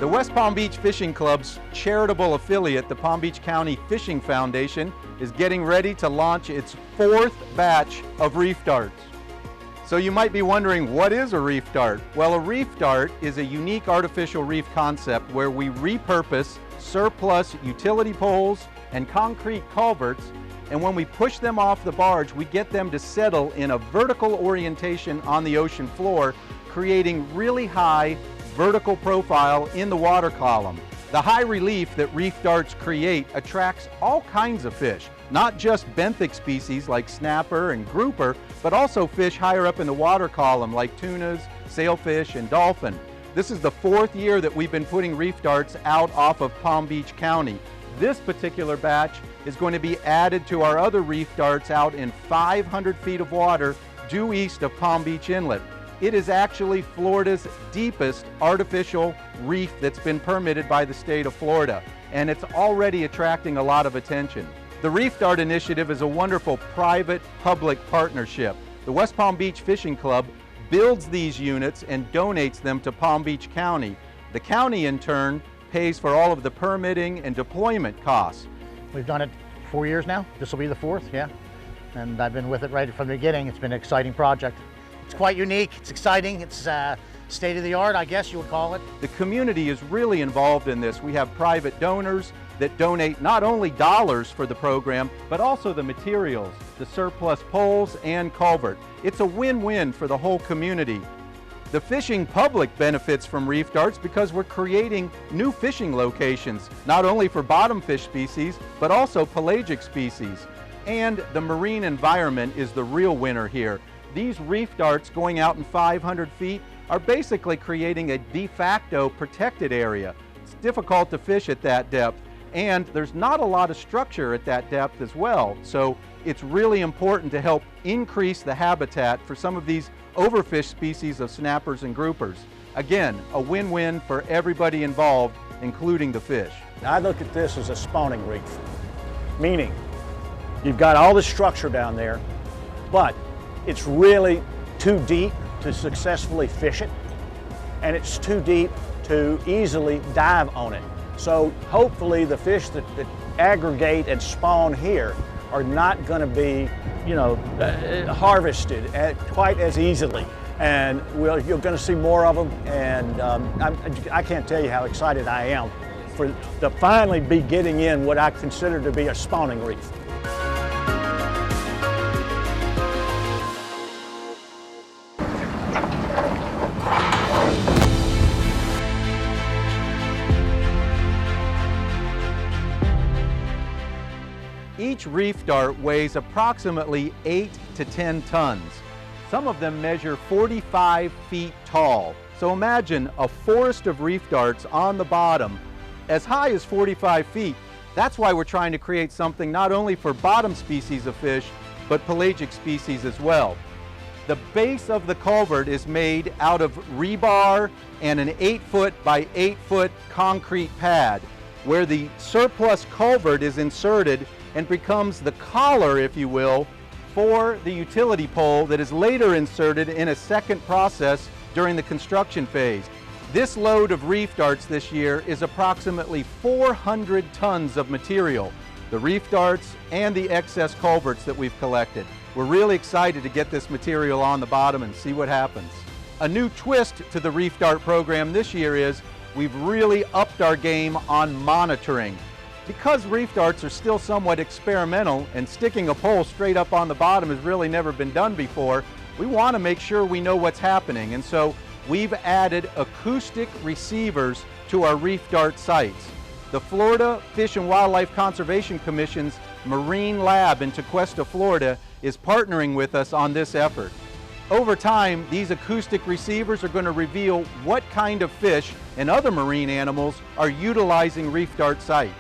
The West Palm Beach Fishing Club's charitable affiliate, the Palm Beach County Fishing Foundation, is getting ready to launch its 4th batch of reef darts. So you might be wondering, what is a reef dart? Well, a reef dart is a unique artificial reef concept where we repurpose surplus utility poles and concrete culverts, and when we push them off the barge, we get them to settle in a vertical orientation on the ocean floor, creating really high vertical profile in the water column. The high relief that reef darts create attracts all kinds of fish, not just benthic species like snapper and grouper, but also fish higher up in the water column like tunas, sailfish, and dolphin. This is the 4th year that we've been putting reef darts out off of Palm Beach County. This particular batch is going to be added to our other reef darts out in 500 feet of water due east of Palm Beach Inlet. It is actually Florida's deepest artificial reef that's been permitted by the state of Florida, and it's already attracting a lot of attention. The Reef Dart Initiative is a wonderful private-public partnership. The West Palm Beach Fishing Club builds these units and donates them to Palm Beach County. The county, in turn, pays for all of the permitting and deployment costs. We've done it 4 years now. This will be the 4th, yeah. And I've been with it right from the beginning. It's been an exciting project. It's quite unique, it's exciting, it's state-of-the-art, I guess you would call it. The community is really involved in this. We have private donors that donate not only dollars for the program, but also the materials, the surplus poles and culvert. It's a win-win for the whole community. The fishing public benefits from reef darts because we're creating new fishing locations, not only for bottom fish species, but also pelagic species. And the marine environment is the real winner here. These reef darts going out in 500 feet are basically creating a de facto protected area. It's difficult to fish at that depth, and there's not a lot of structure at that depth as well. So it's really important to help increase the habitat for some of these overfished species of snappers and groupers. Again, a win-win for everybody involved, including the fish. I look at this as a spawning reef, meaning you've got all the structure down there, but it's really too deep to successfully fish it, and it's too deep to easily dive on it. So hopefully the fish that aggregate and spawn here are not going to be, harvested quite as easily. And you're going to see more of them, and I can't tell you how excited I am to finally be getting in what I consider to be a spawning reef. Each reef dart weighs approximately 8 to 10 tons. Some of them measure 45 feet tall. So imagine a forest of reef darts on the bottom, as high as 45 feet. That's why we're trying to create something not only for bottom species of fish, but pelagic species as well. The base of the culvert is made out of rebar and an 8-foot by 8-foot concrete pad, where the surplus culvert is inserted and becomes the collar, if you will, for the utility pole that is later inserted in a second process during the construction phase. This load of reef darts this year is approximately 400 tons of material, the reef darts and the excess culverts that we've collected. We're really excited to get this material on the bottom and see what happens. A new twist to the reef dart program this year is we've really upped our game on monitoring. Because reef darts are still somewhat experimental and sticking a pole straight up on the bottom has really never been done before, we want to make sure we know what's happening. And so we've added acoustic receivers to our reef dart sites. The Florida Fish and Wildlife Conservation Commission's Marine Lab in Tequesta, Florida is partnering with us on this effort. Over time, these acoustic receivers are going to reveal what kind of fish and other marine animals are utilizing reef dart sites.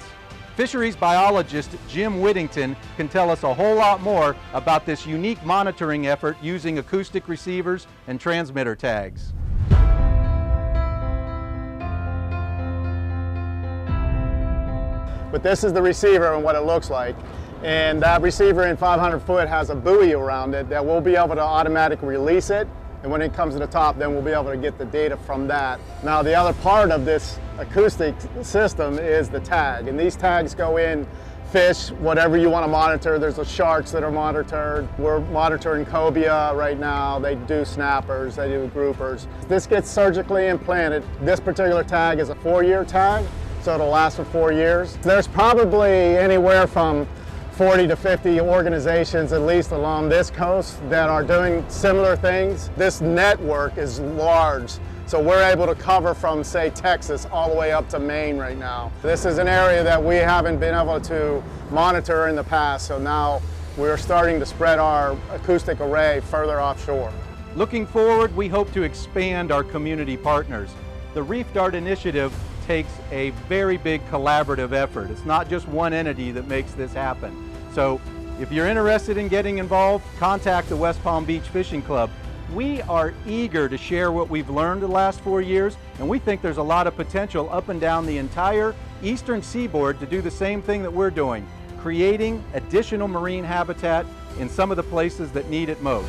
Fisheries biologist Jim Whittington can tell us a whole lot more about this unique monitoring effort using acoustic receivers and transmitter tags. But this is the receiver and what it looks like. And that receiver in 500 foot has a buoy around it that will be able to automatically release it And when it comes to the top, then we'll be able to get the data from that. Now, the other part of this acoustic system is the tag. And these tags go in fish, whatever you want to monitor. There's the sharks that are monitored. We're monitoring cobia right now. They do snappers, they do groupers. This gets surgically implanted. This particular tag is a 4-year tag, so it'll last for 4 years. There's probably anywhere from 40 to 50 organizations, at least along this coast, that are doing similar things. This network is large, so we're able to cover from, say, Texas all the way up to Maine right now. This is an area that we haven't been able to monitor in the past, so now we're starting to spread our acoustic array further offshore. Looking forward, we hope to expand our community partners. The Reef Dart Initiative takes a very big collaborative effort. It's not just one entity that makes this happen. So if you're interested in getting involved, contact the West Palm Beach Fishing Club. We are eager to share what we've learned the last 4 years, and we think there's a lot of potential up and down the entire eastern seaboard to do the same thing that we're doing, creating additional marine habitat in some of the places that need it most.